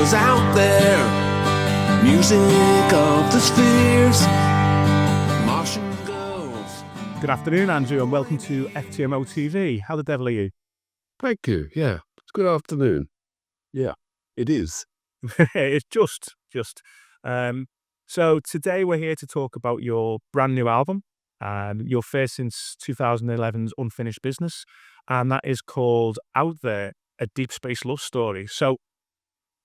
is out there. Music of the spheres. Martian girls. Good afternoon, Andrew, and welcome to FTMO TV. How the devil are you? Thank you. Yeah, it's good afternoon. Yeah, it is. It's just. So today we're here to talk about your brand new album, your first since 2011's Unfinished Business, and that is called Out There, A Deep Space Love Story. So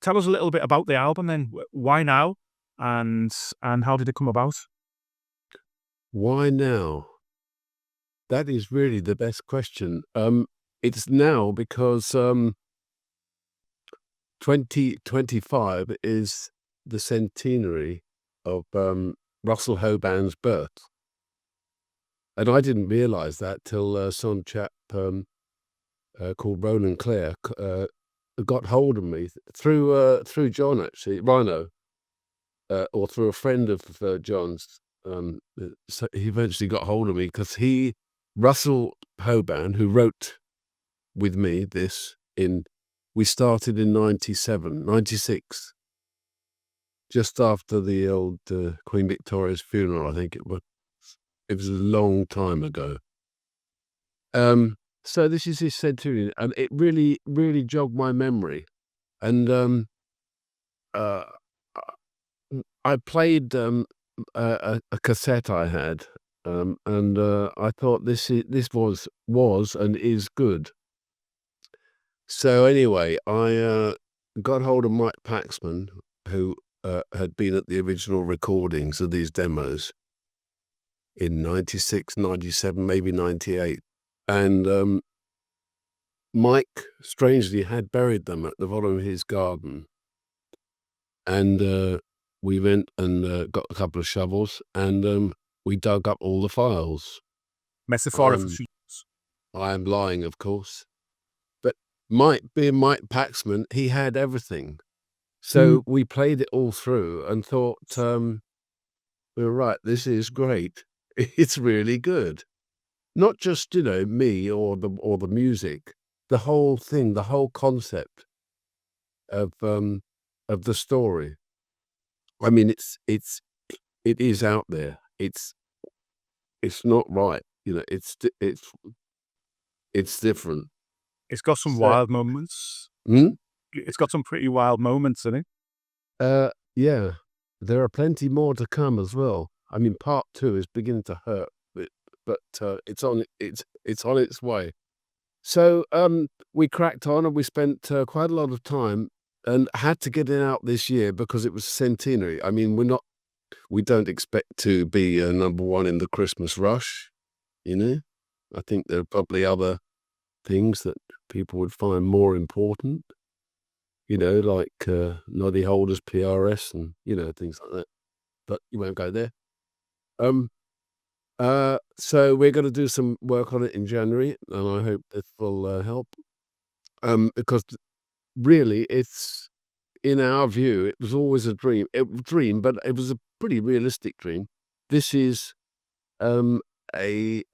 tell us a little bit about the album then. Why now? And how did it come about? Why now? That is really the best question. It's now because 2025 is the centenary of Russell Hoban's birth. And I didn't realize that till some chap called Roland Clare got hold of me through John, actually, Rhino, or through a friend of John's. So he eventually got hold of me because Russell Hoban, who wrote with me we started in 96, just after the old Queen Victoria's funeral, I think it was. It was a long time ago. So this is his centenary, and it really, really jogged my memory. And I played a cassette I had, and I thought this was and is good. So anyway, I got hold of Mike Paxman, who had been at the original recordings of these demos in 96, 97, maybe 98. And Mike, strangely, had buried them at the bottom of his garden. And we went and got a couple of shovels, and we dug up all the files. Metaphorically. I am lying, of course. But being Mike Paxman, he had everything. So we played it all through and thought, we were right, this is great. It's really good. Not just, me or the music, the whole thing, the whole concept of the story. I mean, it is out there. It's not right. It's different. It's got some wild moments. It's got some pretty wild moments in it. Yeah, there are plenty more to come as well. I mean, part 2 is beginning to hurt, but it's on its way. So we cracked on, and we spent quite a lot of time, and had to get it out this year because it was centenary. I mean, we don't expect to be number one in the Christmas rush. I think there are probably other things that people would find more important. Like Noddy Holders, PRS, and things like that. But you won't go there. So we're going to do some work on it in January, and I hope this will help. Because really, it's, in our view, it was always a dream. But it was a pretty realistic dream. This is a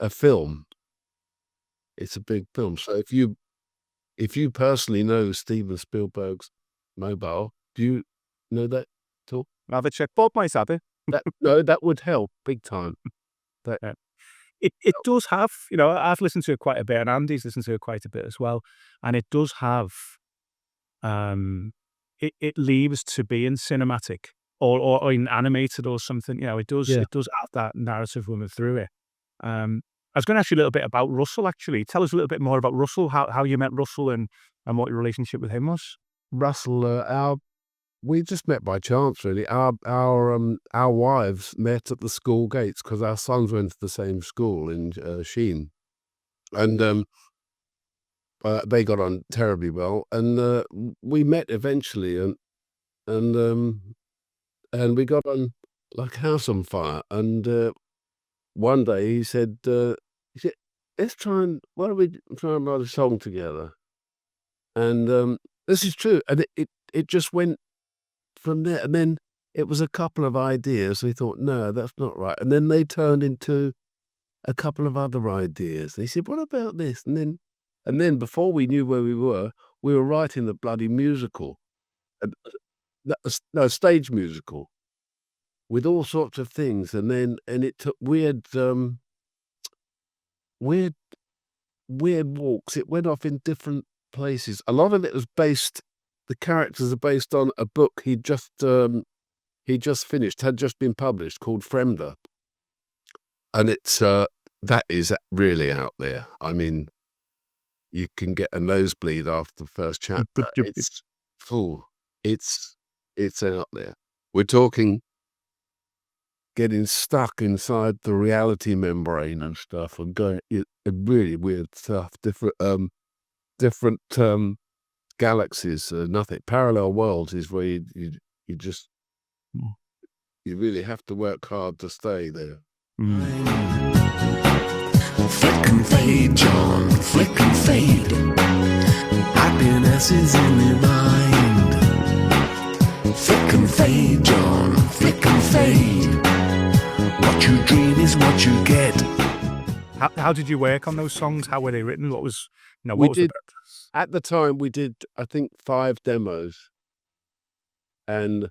film. It's a big film. So if you personally know Steven Spielberg's mobile, do you know that at all? Have a check. Bob might have it. No, that would help big time. It does have, I've listened to it quite a bit, and Andy's listened to it quite a bit as well, and it does have, it leaves to being cinematic or in animated or something. It does have that narrative running through it. I was going to ask you a little bit about Russell, actually. Tell us a little bit more about Russell, how you met Russell, and what your relationship with him was. Russell, we just met by chance, really. Our wives met at the school gates because our sons went to the same school in Sheen, and they got on terribly well. And we met eventually, and we got on like a house on fire. And one day he said, "Let's why don't we try and write a song together?" And this is true, and it just went from there. And then it was a couple of ideas. We thought, no, that's not right. And then they turned into a couple of other ideas. They said, what about this? And then before we knew where we were writing the bloody musical. no, stage musical with all sorts of things, and it took weird walks. It went off in different places. A lot of it was based. The characters are based on a book he just finished, had just been published, called Fremder, and it's that is really out there. I mean, you can get a nosebleed after the first chapter. It's full. It's out there. We're talking getting stuck inside the reality membrane and stuff, and going really weird stuff. Different galaxies. Nothing. Parallel worlds is where you just you really have to work hard to stay there. Flick and fade, John, flick and fade. Happiness is in your mind. Flick and fade, John, flick and fade. What you dream is what you get. How did you work on those songs? How were they written? What was At the time, we did, I think, 5 demos and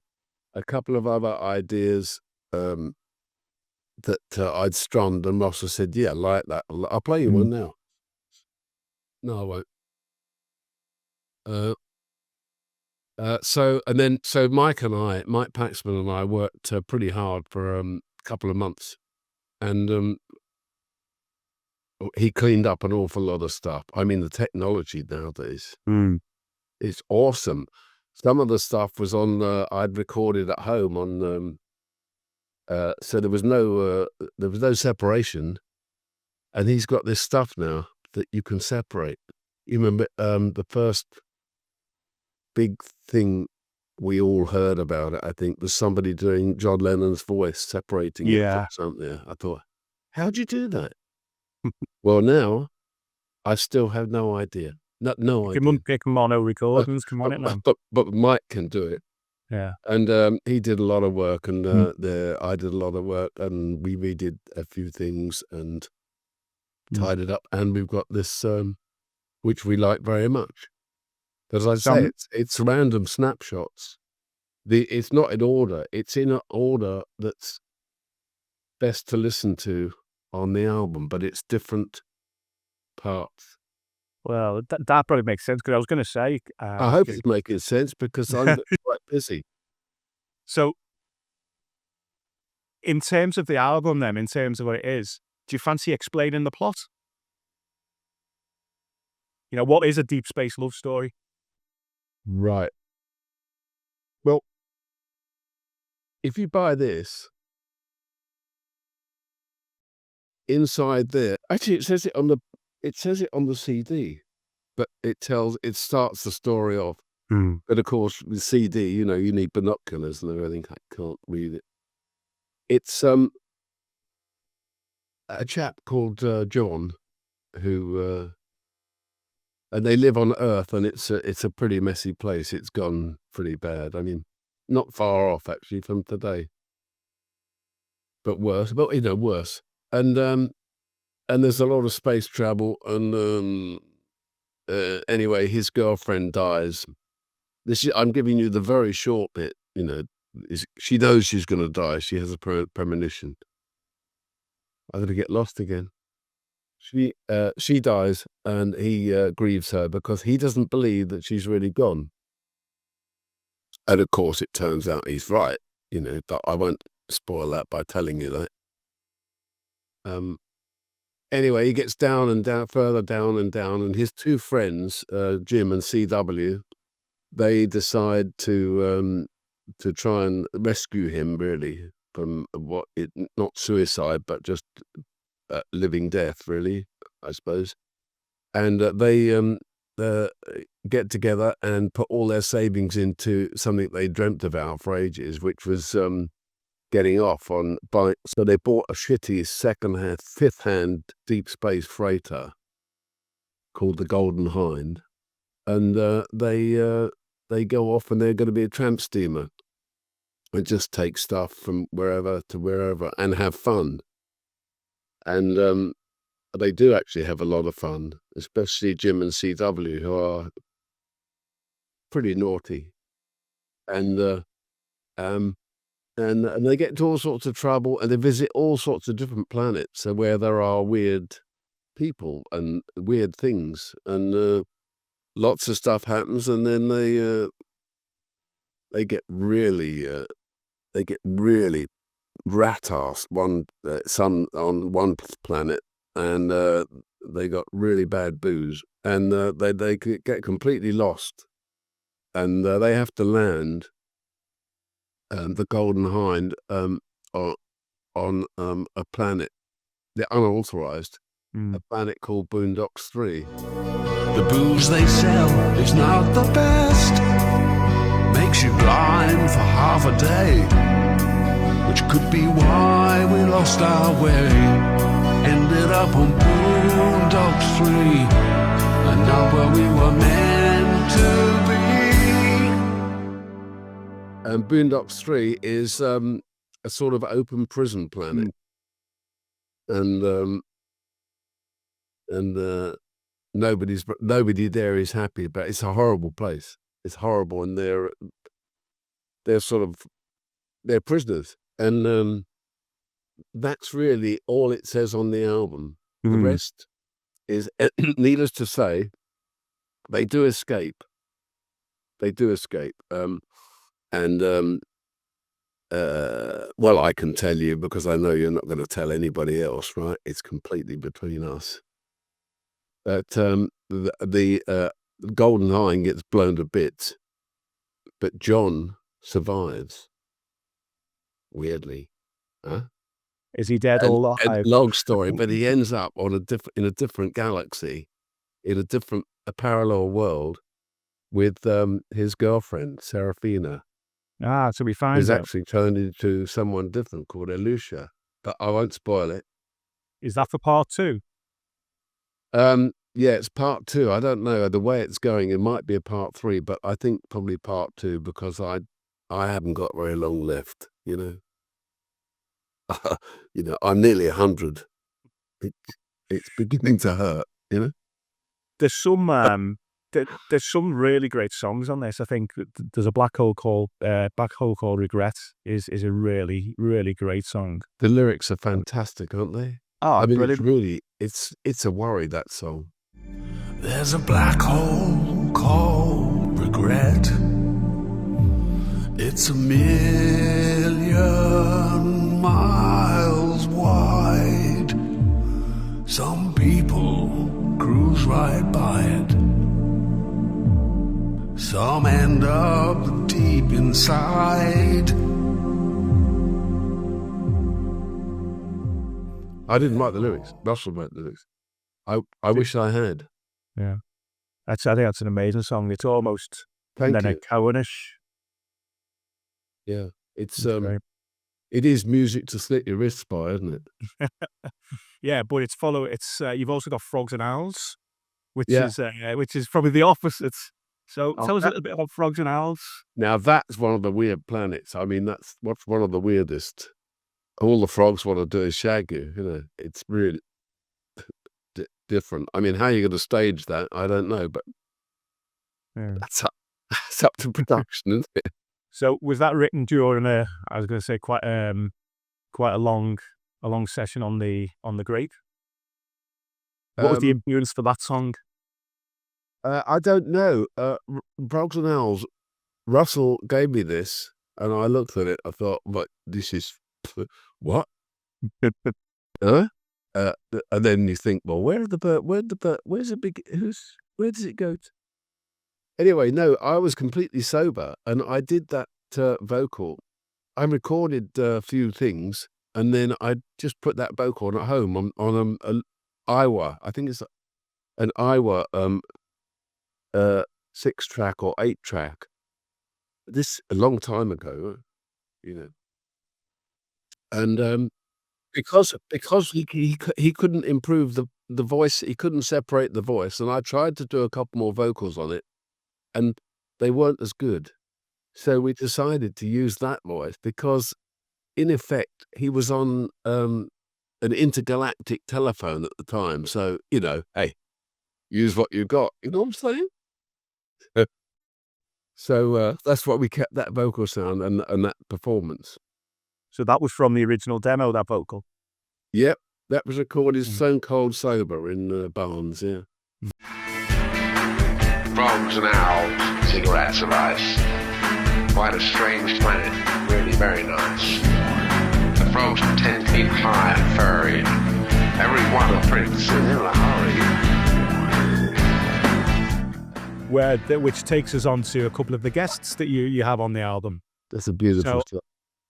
a couple of other ideas that I'd strummed, and Ross said, "Yeah, I like that. I'll play you one now." No, I won't. So Mike Paxman and I worked pretty hard for a couple of months, and he cleaned up an awful lot of stuff. I mean, the technology nowadays is awesome. Some of the stuff was on I'd recorded at home on. So there was no separation, and he's got this stuff now that you can separate. You remember the first big thing we all heard about it, I think, was somebody doing John Lennon's voice, separating it from something. I thought, how'd you do that? Well, now I still have no idea. No idea. You can unpick mono recordings. Come on, it now. But Mike can do it. Yeah. And he did a lot of work, and I did a lot of work, and we redid a few things and tied it up, and we've got this which we like very much. As I say, it's random snapshots. It's not in order. It's in an order that's best to listen to on the album, but it's different parts. Well, that probably makes sense, because I was going to say... I hope it's making sense, because I'm quite busy. So, in terms of the album then, in terms of what it is, do you fancy explaining the plot? You know, what is a deep space love story? Right. Well, if you buy this, inside there, actually it says it on the CD, but it starts the story off. But of course, with CD, you need binoculars and everything. I can't read it. It's a chap called John, who and they live on Earth, and it's a pretty messy place. It's gone pretty bad. I mean, not far off actually from today, but worse. But worse. And there's a lot of space travel, and anyway, his girlfriend dies. I'm giving you the very short bit. She knows she's going to die. She has a premonition. I'm going to get lost again. She dies, and he grieves her because he doesn't believe that she's really gone. And of course, it turns out he's right. But I won't spoil that by telling you that. Anyway, he gets down and down, further down and down, and his 2 friends, Jim and CW, they decide to try and rescue him, really, from not suicide, but just living death, really, I suppose. And they get together and put all their savings into something they dreamt about for ages, which was getting off on bike. So they bought a shitty second-hand, fifth-hand deep space freighter called the Golden Hind, and they go off, and they're going to be a tramp steamer and just take stuff from wherever to wherever and have fun. And they do actually have a lot of fun, especially Jim and CW, who are pretty naughty. And And they get into all sorts of trouble, and they visit all sorts of different planets where there are weird people and weird things, and lots of stuff happens, and then they get really rat-assed on one planet, and they got really bad booze, and they get completely lost, and they have to land the Golden Hind on a planet, the unauthorized, a planet called Boondocks 3. The booze they sell is not the best. Makes you blind for half a day, which could be why we lost our way. Ended up on Boondocks 3, and not where we were meant to be. And Boondocks 3 is a sort of open prison planet, and nobody there is happy about it. It's a horrible place. It's horrible, and they're prisoners, and that's really all it says on the album. The rest is, needless to say, they do escape. Well, I can tell you because I know you're not going to tell anybody else, right? It's completely between us. But the Golden Hind gets blown to bits, but John survives. Weirdly, huh? Is he dead or alive? Long story, but he ends up in a different galaxy, in a parallel world, with his girlfriend Serafina. So we find who's out. actually turned into someone different called Elusha, but I won't spoil it. Is that for part 2? Yeah, it's part 2. I don't know the way it's going. It might be a part 3, but I think probably part 2 because I haven't got very long left. I'm nearly 100. It's beginning to hurt. There's some really great songs on this. I think there's a Black Hole called Regret is a really, really great song. The lyrics are fantastic, aren't they? Oh, I mean, brilliant. it's a worry, that song. There's a black hole called regret. It's 1,000,000 miles wide. Some people cruise right by it. Some end up deep inside. I didn't write the lyrics. Russell wrote the lyrics. I wish I had. Yeah. I think that's an amazing song. It's almost Thank you. Cohen-ish. Yeah. It's great. it is music to slit your wrists by, isn't it? Yeah, but you've also got Frogs and Owls, which is probably the opposite. So tell us a little bit about Frogs and Owls. Now that's one of the weird planets. I mean, what's one of the weirdest. All the frogs want to do is shag you. It's really different. I mean, how are you going to stage that? I don't know, but that's up to production, isn't it? So was that written during I was going to say quite a long session on the grape? What was the influence for that song? I don't know. Frogs and Owls. Russell gave me this, and I looked at it. I thought, "But this is what?" And then you think, "Well, where does it go to?" Anyway, no, I was completely sober, and I did that vocal. I recorded a few things, and then I just put that vocal on at home on an Iowa. I think it's an Iowa 6-track or 8-track. This a long time ago, and because he couldn't improve the voice, he couldn't separate the voice, and I tried to do a couple more vocals on it, and they weren't as good. So we decided to use that voice because, in effect, he was on an intergalactic telephone at the time. So, hey, use what you got. You know what I'm saying? So that's why we kept that vocal sound and that performance. So that was from the original demo, that vocal. Yep, that was recorded Stone Cold Sober in Barnes, yeah. Frogs and owls, cigarettes of ice. Quite a strange planet, really very nice. The frogs are 10 feet high and furry. Every one a prince and in a hurry. Which takes us on to a couple of the guests that you have on the album. That's a beautiful stuff.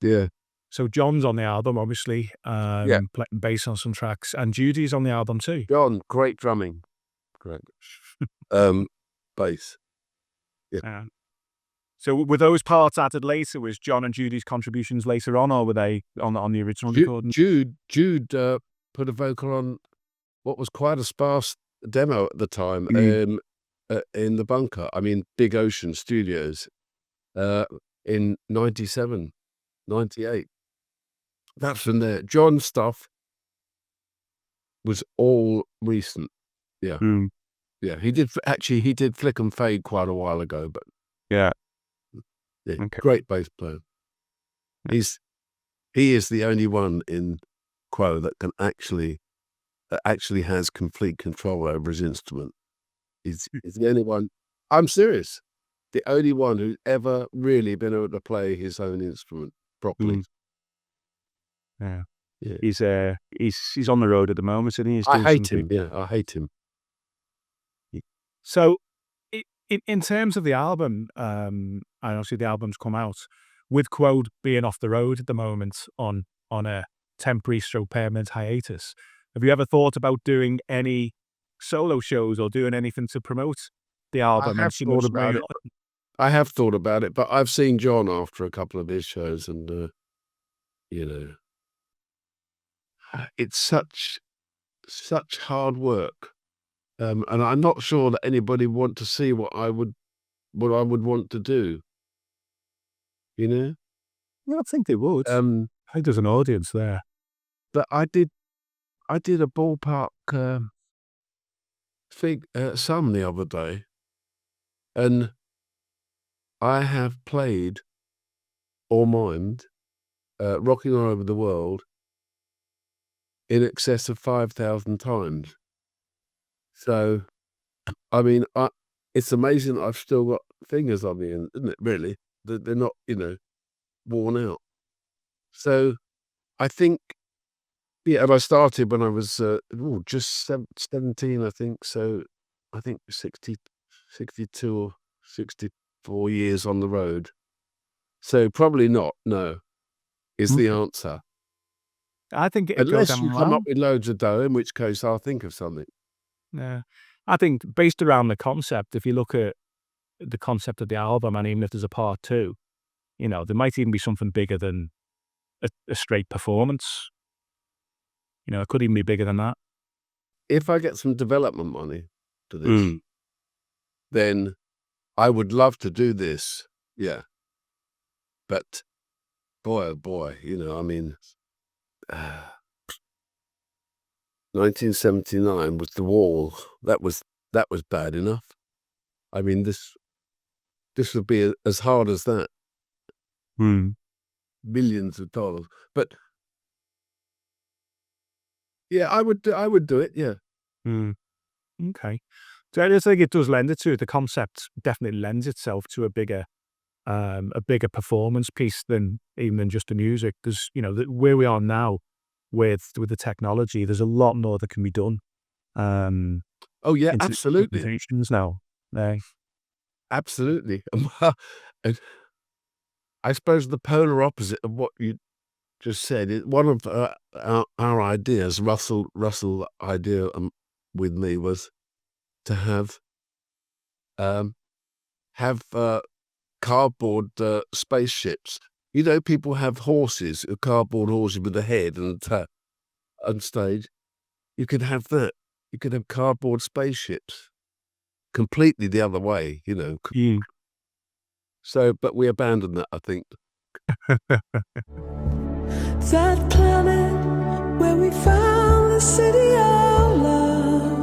Yeah. So John's on the album, obviously, playing bass on some tracks, and Judy's on the album too. John, great drumming. Great. Bass. Yeah. So were those parts added later? Was John and Judy's contributions later on, or were they on the original recording? Jude put a vocal on what was quite a sparse demo at the time in the bunker. I mean, Big Ocean Studios in 97, 98. That's from there. John's stuff was all recent. Yeah. Yeah, he did Flick and Fade quite a while ago, but yeah. Okay. Great bass player. Yeah. He is the only one in Quo that actually has complete control over his instrument. He's the only one. I'm serious. The only one who's ever really been able to play his own instrument properly. Yeah. He's on the road at the moment, and he's. I hate him. Yeah, I hate him. So, in terms of the album, and obviously the album's come out with Quo being off the road at the moment on a temporary stroke permanent hiatus. Have you ever thought about doing any solo shows or doing anything to promote the album? I have thought about it, but I've seen John after a couple of his shows, and it's such hard work, and I'm not sure that anybody would want to see what I would want to do. Yeah, I think they would. I think there's an audience there. But I did a ballpark sum the other day, and I have played or mimed Rocking All Over the World in excess of 5,000 times. So, I mean, it's amazing that I've still got fingers on the end, isn't it, really? They're not, worn out. So, I think, and I started when I was just 17, I think. So, I think 62 or 64 years on the road. So, probably not, no, is the answer. I think unless you come up with loads of dough, in which case I'll think of something. Yeah, I think based around the concept, if you look at the concept of the album, and even if there's a part 2, there might even be something bigger than a straight performance. It could even be bigger than that. If I get some development money to this, then I would love to do this. Yeah. But boy, oh boy, I mean, 1979 with the wall, that was bad enough. I mean, this would be as hard as that. Millions of dollars. But yeah, I would do it. Yeah. Okay. So I just think it does lend it to it. The concept definitely lends itself to a bigger performance piece than just the music. There's, where we are now with the technology, there's a lot more that can be done. Oh yeah, absolutely. Now, absolutely. I suppose the polar opposite of what you just said is one of our ideas. Russell idea with me was to have cardboard spaceships. People have horses, cardboard horses with a head and on stage. You could have that. You could have cardboard spaceships. Completely the other way, So, but we abandoned that, I think. That planet where we found the city of love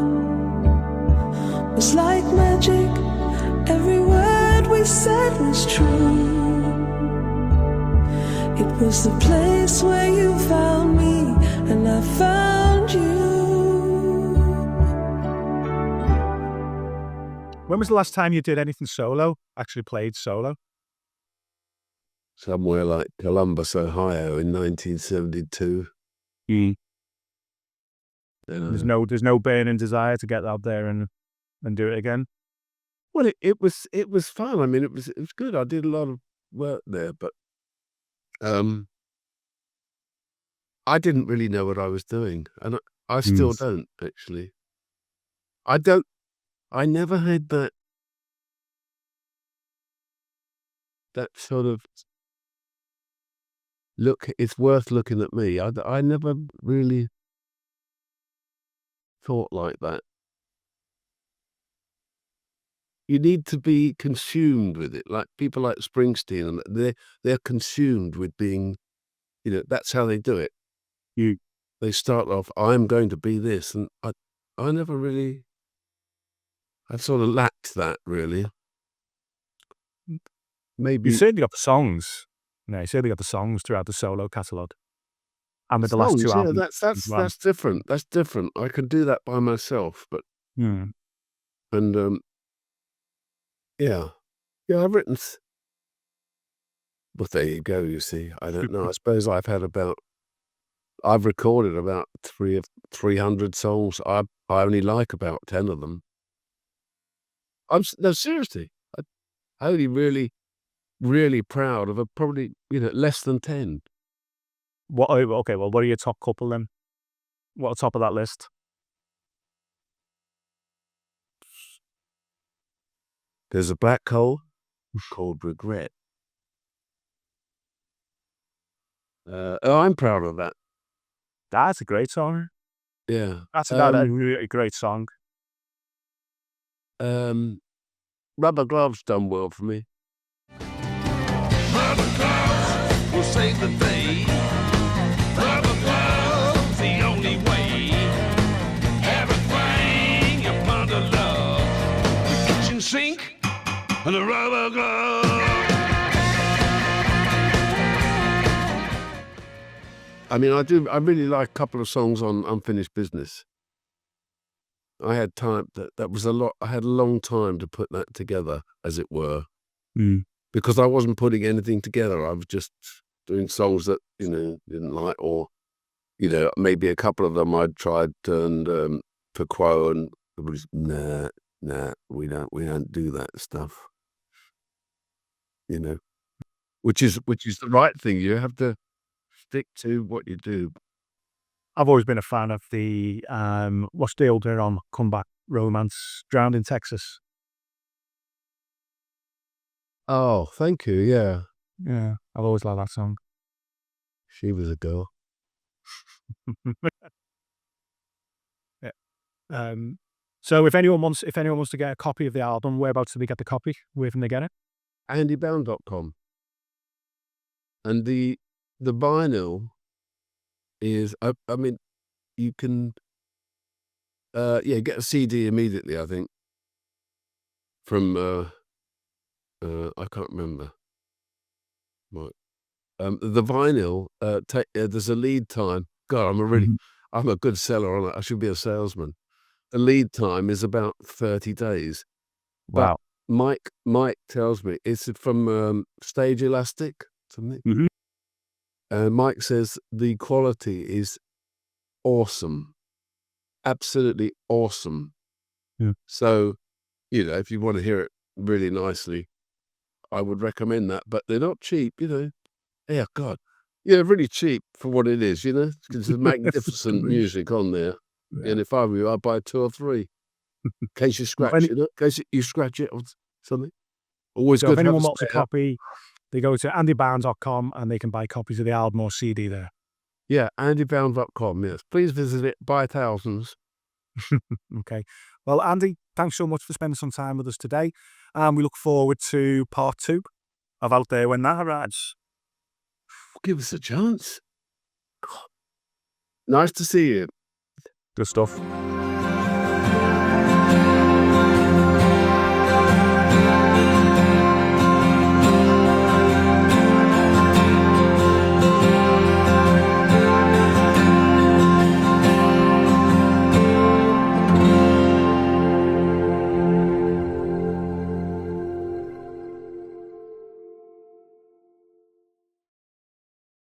was like magic. Every word we you said was true. It was the place where you found me, and I found you. When was the last time you did anything solo? Actually played solo? Somewhere like Columbus, Ohio in 1972. There's no burning desire to get out there and do it again. Well, it was fun. I mean, it was good. I did a lot of work there, but I didn't really know what I was doing, and I still don't actually. I never had that sort of look. It's worth looking at me. I never really thought like that. You need to be consumed with it, like people like Springsteen, and they're consumed with being, that's how they do it. They start off, I'm going to be this, and I never really, I sort of lacked that really. Maybe You certainly got the songs. No, you certainly got the songs throughout the solo catalogue. And with the last two songs, albums. that's different. That's different. I could do that by myself, but Yeah. and yeah, I've written. But there you go. You see, I don't know. I suppose I've recorded about 300 songs. I only like about 10 of them. No, seriously, I'm only really proud of probably less than 10. Okay, well, what are your top couple then? What are top of that list? There's a black hole called Regret. I'm proud of that. That's a great song. Yeah. That's a really great song. Rubber Gloves done well for me. Rubber gloves will save the day. Rubber gloves, the only way. Everything you find to love. The kitchen sink and the rubber glove. I mean, I really like a couple of songs on Unfinished Business. I had time, that was a lot. I had a long time to put that together, as it were. Because I wasn't putting anything together. I was just doing songs that, didn't like, or, maybe a couple of them I'd tried and for Quo, and it was, nah, we don't do that stuff. Which is the right thing. You have to stick to what you do. I've always been a fan of the, what's the older on Comeback Romance, Drowned in Texas. Oh, thank you. Yeah. Yeah, I've always liked that song. She was a girl. Yeah. So if anyone wants to get a copy of the album, whereabouts do they get the copy? Where can they get it? AndyBown.com. And the vinyl is, I mean, you can, get a CD immediately, I think, from, I can't remember. Right. The vinyl, there's a lead time. God, I'm a good seller on it. I should be a salesman. The lead time is about 30 days. Wow. But Mike tells me it's from Stage Elastic, something. Mike says the quality is awesome, absolutely awesome. Yeah. So, if you want to hear it really nicely, I would recommend that. But they're not cheap, Yeah, God. Yeah, really cheap for what it is, Because there's magnificent music on there. Yeah. And if I were you, I'd buy 2 or 3. In case you scratch it, in case you scratch it or something. Always So good if to have anyone a wants a spare. copy, they go to andybound.com and they can buy copies of the album or CD there. Yeah, AndyBound.com, yes. Please visit it, buy thousands. Okay. Well, Andy, thanks so much for spending some time with us today. And we look forward to part 2 of Out There When That Arrives. Give us a chance. God. Nice to see you. Good stuff.